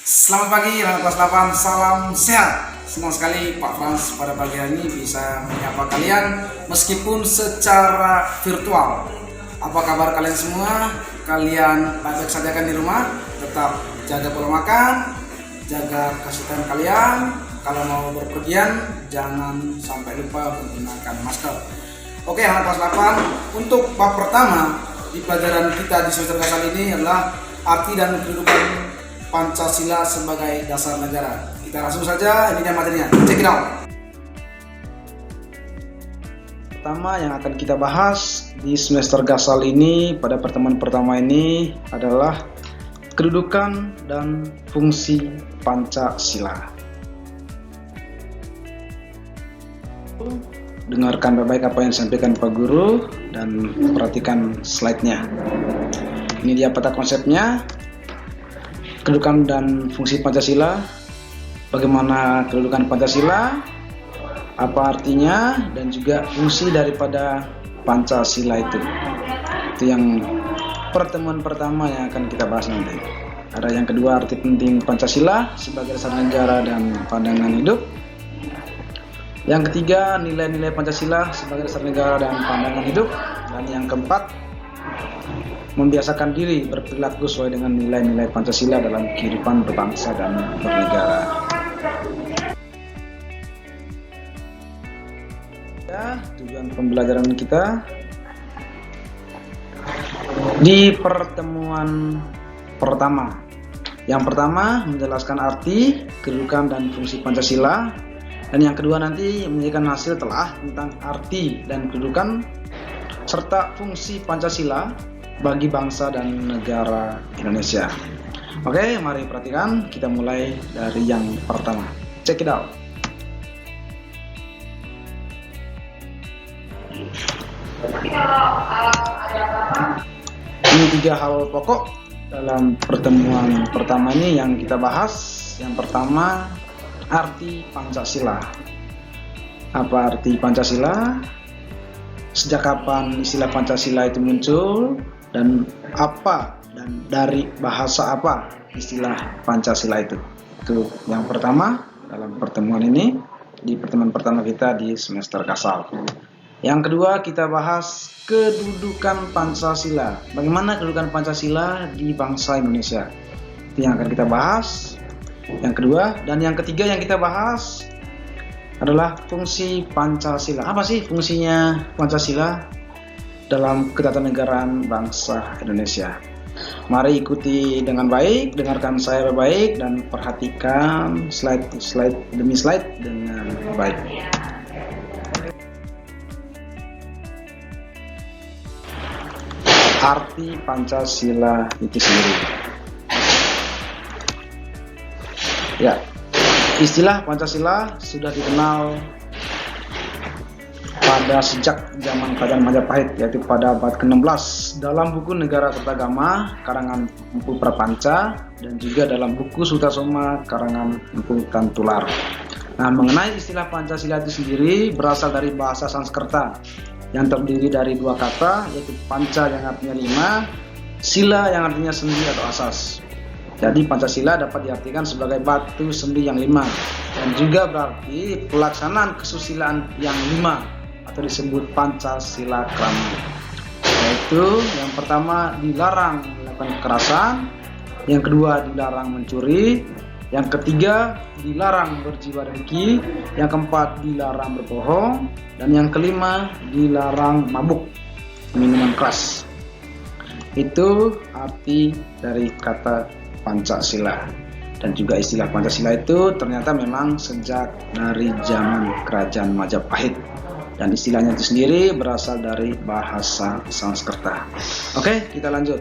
Selamat pagi anak kelas 8, salam sehat. Senang sekali Pak Frans pada pagi hari ini bisa menyapa kalian meskipun secara virtual. Apa kabar kalian semua? Kalian baik-baik saja kan di rumah? Tetap jaga pola makan, jaga kesehatan kalian. Kalau mau berpergian jangan sampai lupa menggunakan masker. Oke anak kelas 8, untuk bab pertama di pelajaran kita di semester kali ini adalah arti dan kedudukan Pancasila sebagai dasar negara. Kita langsung saja, ini dia materinya. Check it out. Pertama yang akan kita bahas di semester Gasal ini pada pertemuan pertama ini adalah kedudukan dan fungsi Pancasila. Dengarkan baik-baik apa yang disampaikan Pak Guru dan perhatikan slide-nya. Ini dia peta konsepnya. Kedudukan dan fungsi Pancasila, bagaimana kedudukan Pancasila, apa artinya, dan juga fungsi daripada Pancasila itu. Itu yang pertemuan pertama yang akan kita bahas nanti. Ada yang kedua, arti penting Pancasila sebagai dasar negara dan pandangan hidup. Yang ketiga, nilai-nilai Pancasila sebagai dasar negara dan pandangan hidup. Dan yang keempat, membiasakan diri berperilaku sesuai dengan nilai-nilai Pancasila dalam kehidupan berbangsa dan bernegara. Ya, tujuan pembelajaran kita di pertemuan pertama. Yang pertama menjelaskan arti, kedudukan dan fungsi Pancasila, dan yang kedua nanti menjadikan hasil telah tentang arti dan kedudukan serta fungsi Pancasila bagi bangsa dan negara Indonesia. Oke, mari perhatikan. Kita mulai dari yang pertama. Check it out. Ini 3 hal pokok dalam pertemuan pertama ini yang kita bahas. Yang pertama, arti Pancasila. Apa arti Pancasila? Sejak kapan istilah Pancasila itu muncul? Dan apa dan dari bahasa apa istilah Pancasila itu? Itu yang pertama dalam pertemuan ini, di pertemuan pertama kita di semester Gasal. Yang kedua kita bahas kedudukan Pancasila. Bagaimana kedudukan Pancasila di bangsa Indonesia? Itu yang akan kita bahas. Yang kedua dan yang ketiga yang kita bahas adalah fungsi Pancasila. Apa sih fungsinya Pancasila dalam ketatanegaraan bangsa Indonesia? Mari ikuti dengan baik, dengarkan saya baik dan perhatikan slide demi slide dengan baik. Arti Pancasila itu sendiri. Ya, istilah Pancasila sudah dikenal pada sejak zaman Kerajaan Majapahit, yaitu pada abad ke-16 dalam buku Negara Kertagama karangan Empu Prapanca dan juga dalam buku Sutasoma karangan Empu Tantular. Nah, mengenai istilah Pancasila itu sendiri berasal dari bahasa Sanskerta yang terdiri dari 2 kata, yaitu panca yang artinya 5, sila yang artinya sendi atau asas. Jadi Pancasila dapat diartikan sebagai batu sendi yang 5 dan juga berarti pelaksanaan kesusilaan yang 5 atau disebut Pancasila Krama. Yaitu yang pertama dilarang melakukan kekerasan, yang kedua dilarang mencuri, yang ketiga dilarang berjiwa dengki, yang keempat dilarang berbohong, dan yang kelima dilarang mabuk, minuman keras. Itu arti dari kata Pancasila. Dan juga istilah Pancasila itu ternyata memang sejak dari zaman Kerajaan Majapahit. Dan istilahnya itu sendiri berasal dari bahasa Sanskerta. Oke, kita lanjut.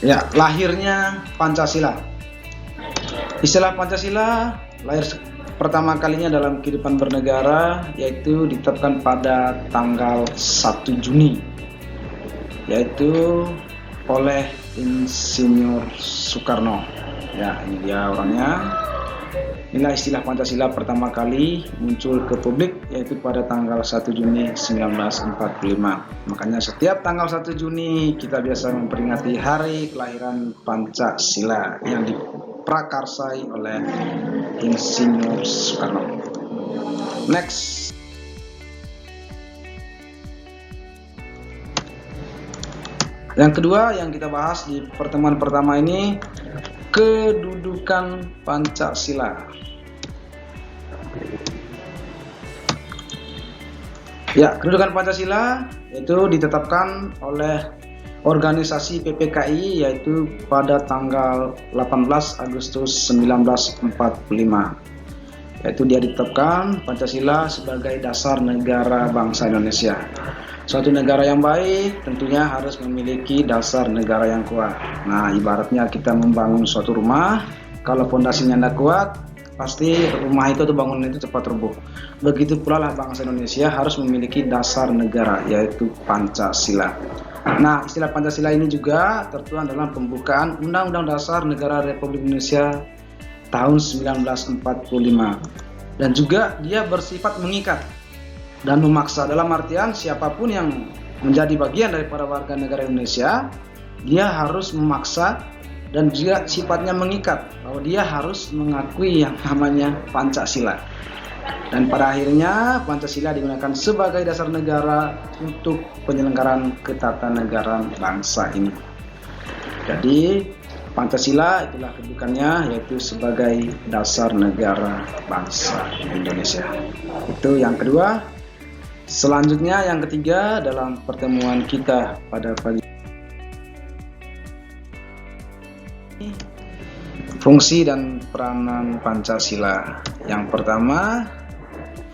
Ya, lahirnya Pancasila. Istilah Pancasila lahir pertama kalinya dalam kehidupan bernegara, yaitu ditetapkan pada tanggal 1 Juni, yaitu oleh Insinyur Soekarno. Ya, ini dia orangnya. Inilah istilah Pancasila pertama kali muncul ke publik, yaitu pada tanggal 1 Juni 1945. Makanya setiap tanggal 1 Juni kita biasa memperingati hari kelahiran Pancasila yang diprakarsai oleh Insinyur Soekarno. Next. Yang kedua yang kita bahas di pertemuan pertama ini, kedudukan Pancasila. Ya, kedudukan Pancasila itu ditetapkan oleh organisasi PPKI yaitu pada tanggal 18 Agustus 1945. Yaitu dia ditetapkan Pancasila sebagai dasar negara bangsa Indonesia. Suatu negara yang baik tentunya harus memiliki dasar negara yang kuat. Nah, ibaratnya kita membangun suatu rumah, kalau fondasinya tidak kuat, pasti rumah itu atau bangunan itu cepat rubuh. Begitu pula lah bangsa Indonesia harus memiliki dasar negara, yaitu Pancasila. Nah, istilah Pancasila ini juga tertuang dalam pembukaan Undang-Undang Dasar Negara Republik Indonesia tahun 1945. Dan juga dia bersifat mengikat dan memaksa, dalam artian siapapun yang menjadi bagian daripada warga negara Indonesia, dia harus memaksa dan juga sifatnya mengikat bahwa dia harus mengakui yang namanya Pancasila. Dan pada akhirnya Pancasila digunakan sebagai dasar negara untuk penyelenggaraan ketatanegaraan bangsa ini. Jadi Pancasila itulah kedudukannya, yaitu sebagai dasar negara bangsa Indonesia. Itu yang kedua. Selanjutnya yang ketiga dalam pertemuan kita pada pagi ini, fungsi dan peranan Pancasila. Yang pertama,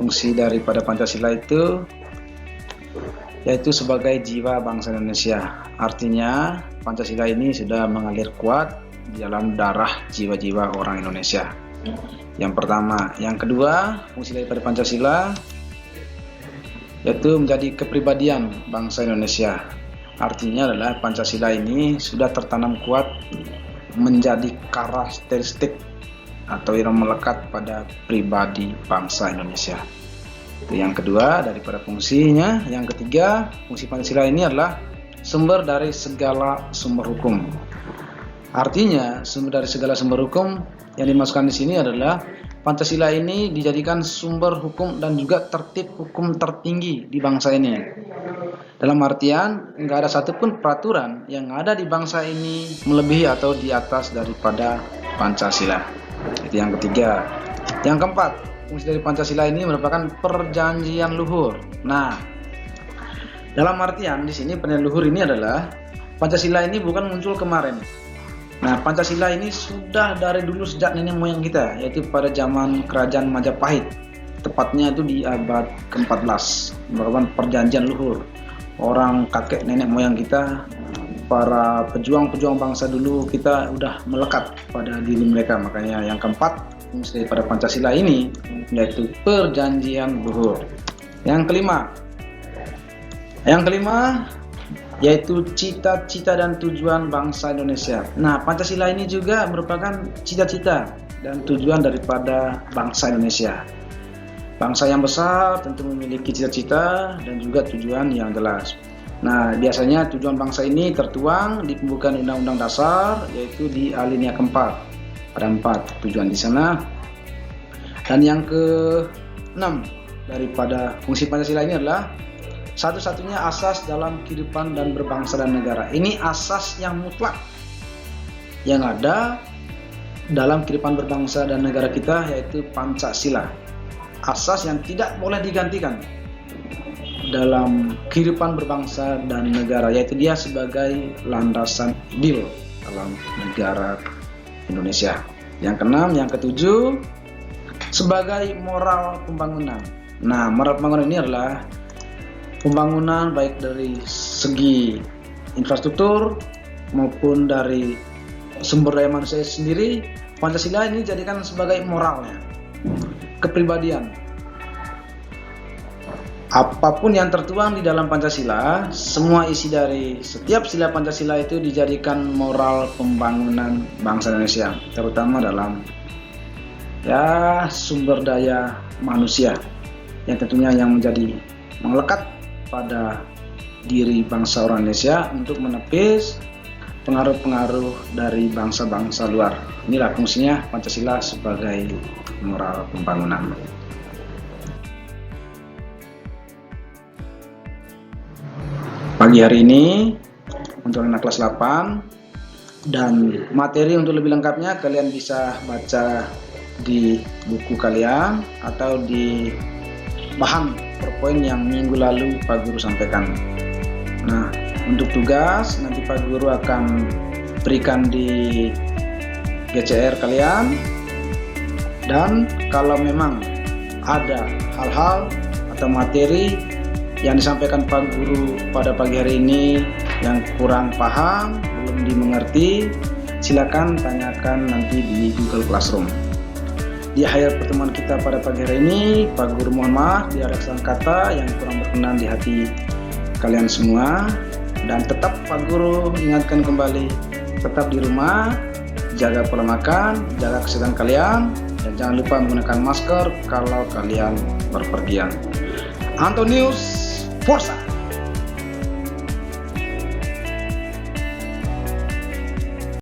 fungsi daripada Pancasila itu yaitu sebagai jiwa bangsa Indonesia. Artinya Pancasila ini sudah mengalir kuat di dalam darah jiwa-jiwa orang Indonesia. Yang pertama. Yang kedua, fungsi daripada Pancasila yaitu menjadi kepribadian bangsa Indonesia. Artinya adalah Pancasila ini sudah tertanam kuat menjadi karakteristik atau yang melekat pada pribadi bangsa Indonesia. Itu yang kedua daripada fungsinya. Yang ketiga, fungsi Pancasila ini adalah sumber dari segala sumber hukum. Artinya sumber dari segala sumber hukum yang dimasukkan di sini adalah Pancasila ini dijadikan sumber hukum dan juga tertib hukum tertinggi di bangsa ini. Dalam artian, nggak ada satupun peraturan yang ada di bangsa ini melebihi atau di atas daripada Pancasila. Itu yang ketiga. Yang keempat, fungsi dari Pancasila ini merupakan perjanjian luhur. Nah, dalam artian di sini perjanjian luhur ini adalah Pancasila ini bukan muncul kemarin. Nah, Pancasila ini sudah dari dulu sejak nenek moyang kita, yaitu pada zaman Kerajaan Majapahit. Tepatnya itu di abad ke-14, merupakan perjanjian luhur. Orang kakek nenek moyang kita, para pejuang-pejuang bangsa dulu kita udah melekat pada diri mereka. Makanya yang keempat, fungsi daripada Pancasila ini yaitu perjanjian luhur. Yang kelima yaitu cita-cita dan tujuan bangsa Indonesia. Nah, Pancasila ini juga merupakan cita-cita dan tujuan daripada bangsa Indonesia. Bangsa yang besar tentu memiliki cita-cita dan juga tujuan yang jelas. Nah, biasanya tujuan bangsa ini tertuang di pembukaan Undang-Undang Dasar, yaitu di alinea keempat. Ada 4 tujuan di sana. Dan yang ke-6 daripada fungsi Pancasila ini adalah satu-satunya asas dalam kehidupan dan berbangsa dan negara. Ini asas yang mutlak yang ada dalam kehidupan berbangsa dan negara kita, yaitu Pancasila. Asas yang tidak boleh digantikan dalam kehidupan berbangsa dan negara, yaitu dia sebagai landasan ideal dalam negara Indonesia. Yang keenam, yang ketujuh, sebagai moral pembangunan. Nah, moral pembangunan ini adalah pembangunan baik dari segi infrastruktur maupun dari sumber daya manusia sendiri. Pancasila ini dijadikan sebagai moralnya, kepribadian. Apapun yang tertuang di dalam Pancasila, semua isi dari setiap sila Pancasila itu dijadikan moral pembangunan bangsa Indonesia, terutama dalam ya sumber daya manusia yang tentunya yang menjadi melekat pada diri bangsa orang Indonesia untuk menepis pengaruh-pengaruh dari bangsa-bangsa luar. Inilah fungsinya Pancasila sebagai moral pembangunan. Pagi hari ini untuk anak kelas 8, dan materi untuk lebih lengkapnya kalian bisa baca di buku kalian atau di bahan PowerPoint yang minggu lalu Pak Guru sampaikan. Nah, untuk tugas nanti Pak Guru akan berikan di GCR kalian, dan kalau memang ada hal-hal atau materi yang disampaikan Pak Guru pada pagi hari ini yang kurang paham, belum dimengerti, silakan tanyakan nanti di Google Classroom. Di akhir pertemuan kita pada pagi hari ini, Pak Guru mohon maaf di ada kata yang kurang berkenan di hati kalian semua, dan tetap Pak Guru ingatkan kembali, tetap di rumah, jaga pola makan, jaga kesehatan kalian, dan jangan lupa menggunakan masker kalau kalian berpergian. Antonius Forza!